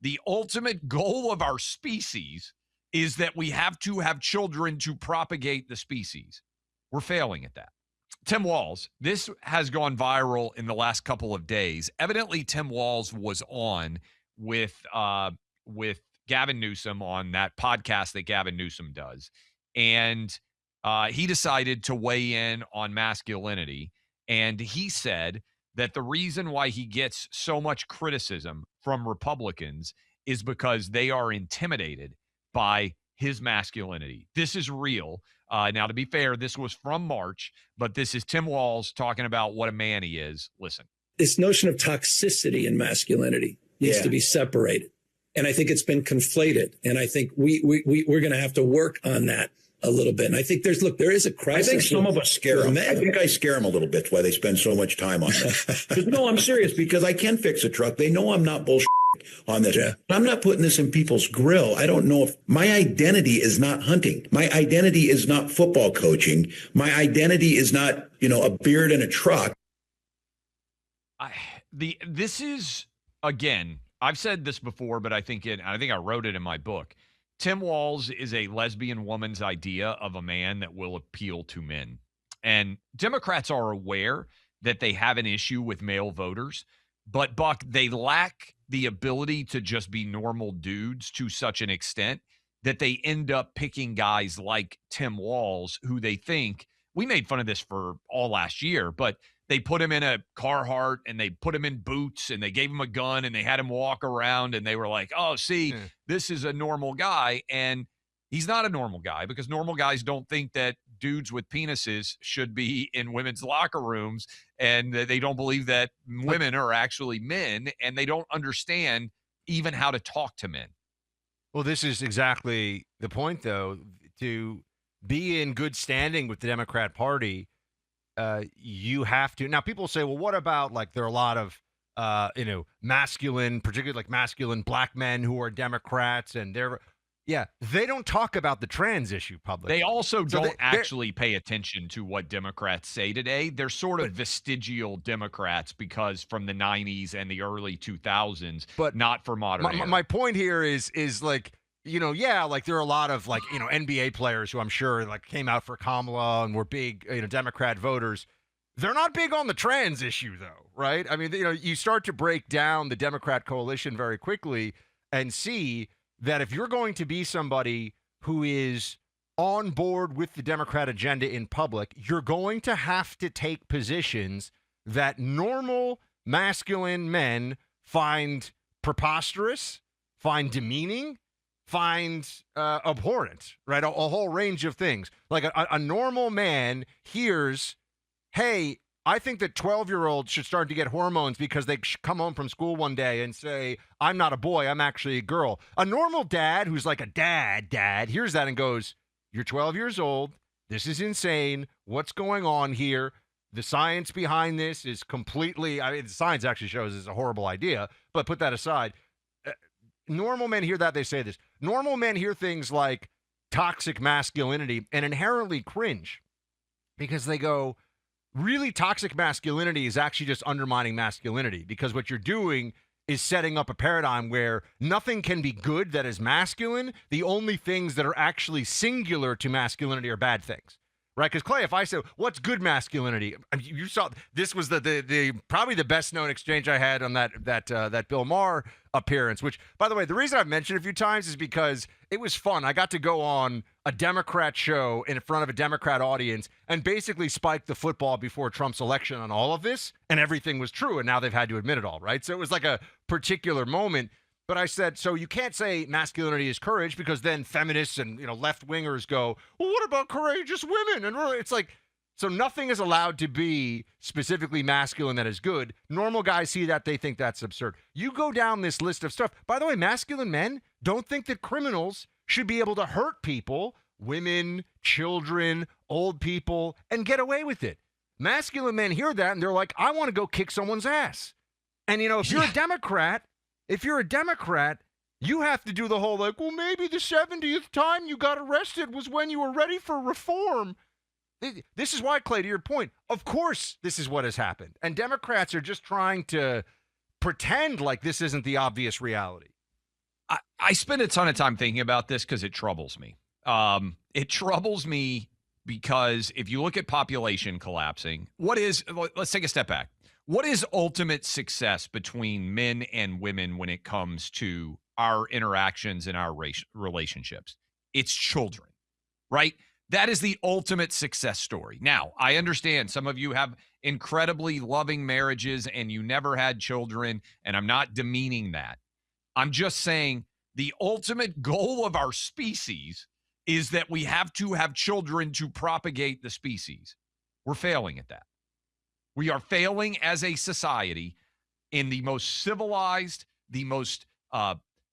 the ultimate goal of our species is that we have to have children to propagate the species. We're failing at that. Tim Walz, this has gone viral in the last couple of days. Evidently, Tim Walz was on with Gavin Newsom on that podcast that Gavin Newsom does. And he decided to weigh in on masculinity. And he said that the reason why he gets so much criticism from Republicans is because they are intimidated by his masculinity. This is real. Now, to be fair, this was from March, but this is Tim Walz talking about what a man he is. Listen. This notion of toxicity and masculinity needs to be separated. And I think it's been conflated. And I think we're going to have to work on that a little bit. And I think there is a crisis. I think some of us scare them. I think I scare them a little bit why they spend so much time on it. No, I'm serious, because I can fix a truck. They know I'm not bullshit on this. Yeah. I'm not putting this in people's grill. I don't know if my identity is not hunting. My identity is not football coaching. My identity is not, a beard and a truck. This is, again, I've said this before, but I think I wrote it in my book. Tim Walz is a lesbian woman's idea of a man that will appeal to men. And Democrats are aware that they have an issue with male voters, but Buck, they lack the ability to just be normal dudes to such an extent that they end up picking guys like Tim Walz, who they think, we made fun of this for all last year, but they put him in a Carhartt and they put him in boots and they gave him a gun and they had him walk around and they were like, oh, see, this is a normal guy. And he's not a normal guy, because normal guys don't think that dudes with penises should be in women's locker rooms, and they don't believe that women are actually men, and they don't understand even how to talk to men. Well, this is exactly the point, though. To be in good standing with the Democrat Party, you have to. Now, people say, well, what about, like, there are a lot of, masculine, particularly like masculine black men who are Democrats, and they don't talk about the trans issue publicly. They also don't actually pay attention to what Democrats say today. They're sort of vestigial Democrats, because from the 90s and the early 2000s, but not for modern era. My point here is like, like there are a lot of, like, NBA players who I'm sure, like, came out for Kamala and were big, Democrat voters. They're not big on the trans issue, though, right? I mean, you start to break down the Democrat coalition very quickly and see that if you're going to be somebody who is on board with the Democrat agenda in public, you're going to have to take positions that normal masculine men find preposterous, find demeaning, find abhorrent, right? A whole range of things. Like a normal man hears, hey, I think that 12-year-olds should start to get hormones because they come home from school one day and say, I'm not a boy, I'm actually a girl. A normal dad who's like a dad hears that and goes, you're 12 years old. This is insane. What's going on here? The science behind this is completely, the science actually shows it's a horrible idea, but put that aside. Normal men hear that, they say this. Normal men hear things like toxic masculinity and inherently cringe, because they go, really, toxic masculinity is actually just undermining masculinity, because what you're doing is setting up a paradigm where nothing can be good that is masculine. The only things that are actually singular to masculinity are bad things, right? Because, Clay, if I say, what's good masculinity? I mean, you saw, this was the probably the best known exchange I had on that Bill Maher appearance, which, by the way, the reason I've mentioned it a few times is because it was fun. I got to go on a Democrat show in front of a Democrat audience and basically spike the football before Trump's election on all of this, and everything was true, and now they've had to admit it all, right? So it was like a particular moment. But I said, so you can't say masculinity is courage, because then feminists and left-wingers go, well, what about courageous women? And it's like, so nothing is allowed to be specifically masculine that is good. Normal guys see that, they think that's absurd. You go down this list of stuff. By the way, masculine men don't think that criminals should be able to hurt people, women, children, old people, and get away with it. Masculine men hear that and they're like, I want to go kick someone's ass. And if you're a Democrat, you have to do the whole, like, well, maybe the 70th time you got arrested was when you were ready for reform. This is why, Clay, to your point, of course this is what has happened. And Democrats are just trying to pretend like this isn't the obvious reality. I spend a ton of time thinking about this because it troubles me. It troubles me because if you look at population collapsing, let's take a step back. What is ultimate success between men and women when it comes to our interactions and our relationships? It's children, right? That is the ultimate success story. Now, I understand some of you have incredibly loving marriages and you never had children, and I'm not demeaning that. I'm just saying the ultimate goal of our species is that we have to have children to propagate the species. We're failing at that. We are failing as a society in the most civilized, the most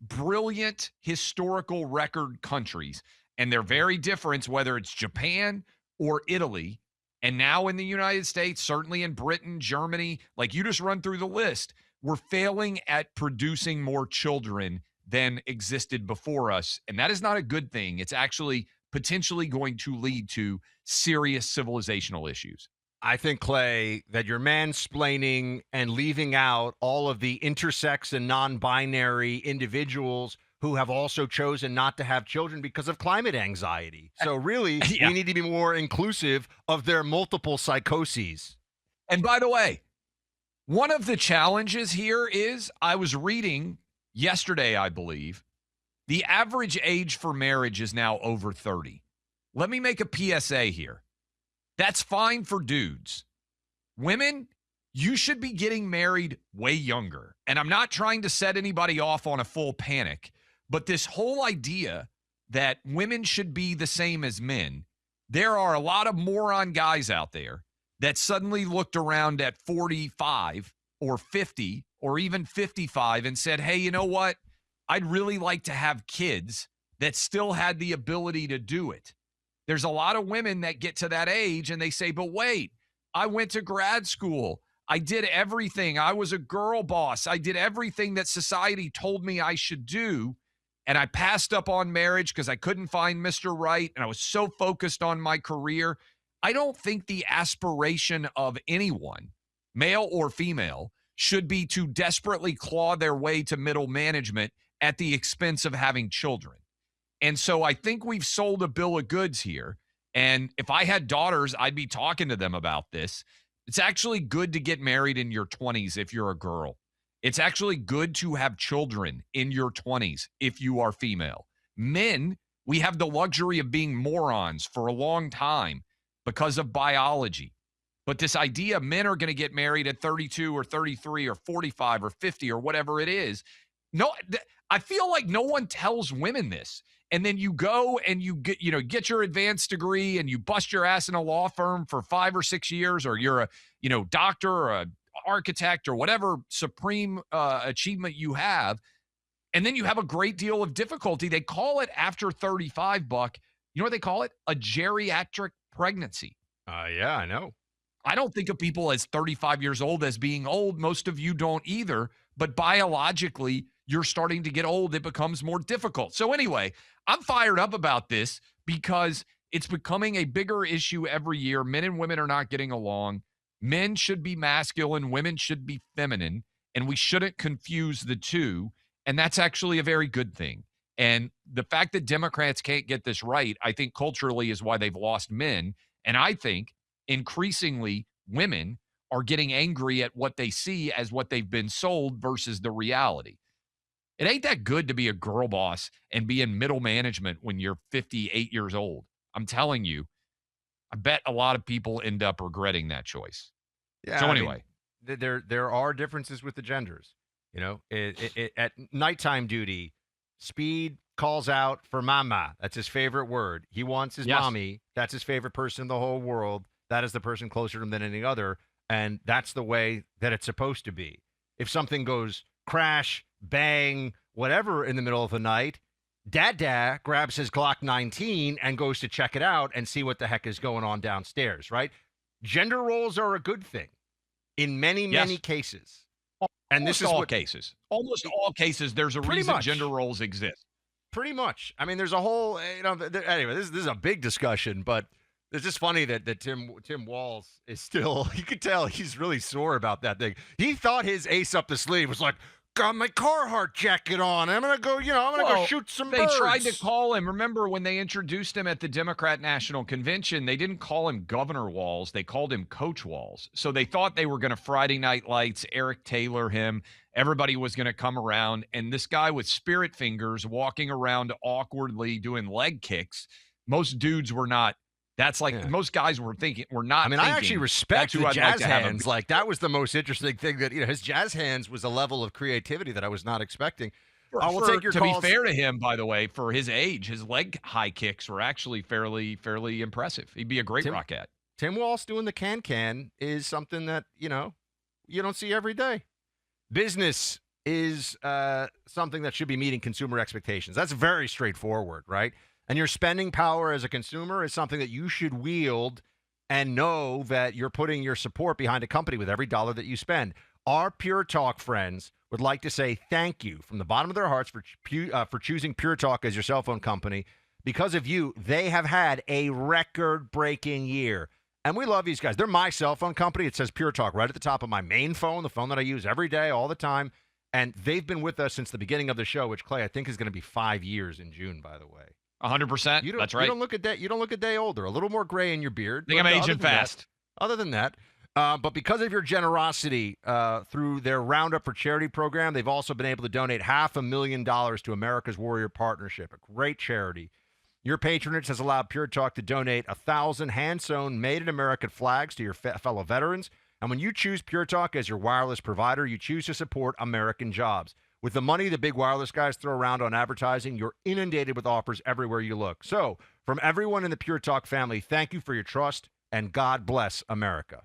brilliant historical record countries. And they're very different, whether it's Japan or Italy. And now in the United States, certainly in Britain, Germany, like you just run through the list, we're failing at producing more children than existed before us. And that is not a good thing. It's actually potentially going to lead to serious civilizational issues. I think, Clay, that you're mansplaining and leaving out all of the intersex and non-binary individuals who have also chosen not to have children because of climate anxiety. So really, we need to be more inclusive of their multiple psychoses. And by the way, one of the challenges here is I was reading yesterday, I believe, the average age for marriage is now over 30. Let me make a PSA here. That's fine for dudes. Women, you should be getting married way younger. And I'm not trying to set anybody off on a full panic, but this whole idea that women should be the same as men, there are a lot of moron guys out there that suddenly looked around at 45 or 50 or even 55 and said, hey, you know what? I'd really like to have kids that still had the ability to do it. There's a lot of women that get to that age and they say, but wait, I went to grad school. I did everything. I was a girl boss. I did everything that society told me I should do. And I passed up on marriage because I couldn't find Mr. Right. And I was so focused on my career. I don't think the aspiration of anyone, male or female, should be to desperately claw their way to middle management at the expense of having children. And so I think we've sold a bill of goods here. And if I had daughters, I'd be talking to them about this. It's actually good to get married in your 20s if you're a girl. It's actually good to have children in your 20s if you are female. Men, we have the luxury of being morons for a long time because of biology. But this idea men are going to get married at 32 or 33 or 45 or 50 or whatever it is. No, I feel like no one tells women this. And then you go and you get your advanced degree and you bust your ass in a law firm for 5 or 6 years, or you're a, doctor or a architect or whatever supreme achievement you have. And then you have a great deal of difficulty. They call it after 35, Buck. You know what they call it? A geriatric pregnancy. Yeah, I know. I don't think of people as 35 years old as being old. Most of you don't either. But biologically, you're starting to get old. It becomes more difficult. So anyway, I'm fired up about this because it's becoming a bigger issue every year. Men and women are not getting along. Men should be masculine. Women should be feminine. And we shouldn't confuse the two. And that's actually a very good thing. And the fact that Democrats can't get this right, I think culturally is why they've lost men. And I think increasingly women are getting angry at what they see as what they've been sold versus the reality. It ain't that good to be a girl boss and be in middle management when you're 58 years old. I'm telling you, I bet a lot of people end up regretting that choice. Yeah. So anyway, there are differences with the genders. At nighttime duty, Speed calls out for mama. That's his favorite word. He wants his mommy. That's his favorite person in the whole world. That is the person closer to him than any other. And that's the way that it's supposed to be. If something goes crash, bang, whatever in the middle of the night, Dad grabs his Glock 19 and goes to check it out and see what the heck is going on downstairs, right? Gender roles are a good thing in many cases. And this is almost all cases, there's a reason gender roles exist. Pretty much. I mean, there's a whole, anyway, this is a big discussion, but it's just funny that Tim Walz is still, you could tell he's really sore about that thing. He thought his ace up the sleeve was like, got my Carhartt jacket on. I'm gonna go, go shoot some They birds. tried to call him. Remember when they introduced him at the Democrat National Convention? They didn't call him Governor Walz. They called him Coach Walz. So they thought they were going to Friday Night Lights, Eric Taylor him. Everybody was going to come around, and this guy with spirit fingers walking around awkwardly doing leg kicks. Most dudes were not. That's like most guys were thinking. We're not. I mean, I actually respect the jazz hands. Like that was the most interesting thing. That his jazz hands was a level of creativity that I was not expecting. I will take your calls. To be fair to him, by the way, for his age, his leg high kicks were actually fairly impressive. He'd be a great Rockette. Tim Walz doing the can is something that you don't see every day. Business is something that should be meeting consumer expectations. That's very straightforward, right? And your spending power as a consumer is something that you should wield and know that you're putting your support behind a company with every dollar that you spend. Our Pure Talk friends would like to say thank you from the bottom of their hearts for choosing Pure Talk as your cell phone company. Because of you, they have had a record-breaking year. And we love these guys. They're my cell phone company. It says Pure Talk right at the top of my main phone, the phone that I use every day, all the time. And they've been with us since the beginning of the show, which, Clay, I think is going to be 5 years in June, by the way. 100%. That's right. You don't look a day older. A little more gray in your beard. I think I'm aging fast. Other than that, but because of your generosity through their Roundup for Charity program, they've also been able to donate $500,000 to America's Warrior Partnership, a great charity. Your patronage has allowed Pure Talk to donate 1,000 hand-sewn, made-in-America flags to your fellow veterans. And when you choose Pure Talk as your wireless provider, you choose to support American jobs. With the money the big wireless guys throw around on advertising, you're inundated with offers everywhere you look. So, from everyone in the Pure Talk family, thank you for your trust, and God bless America.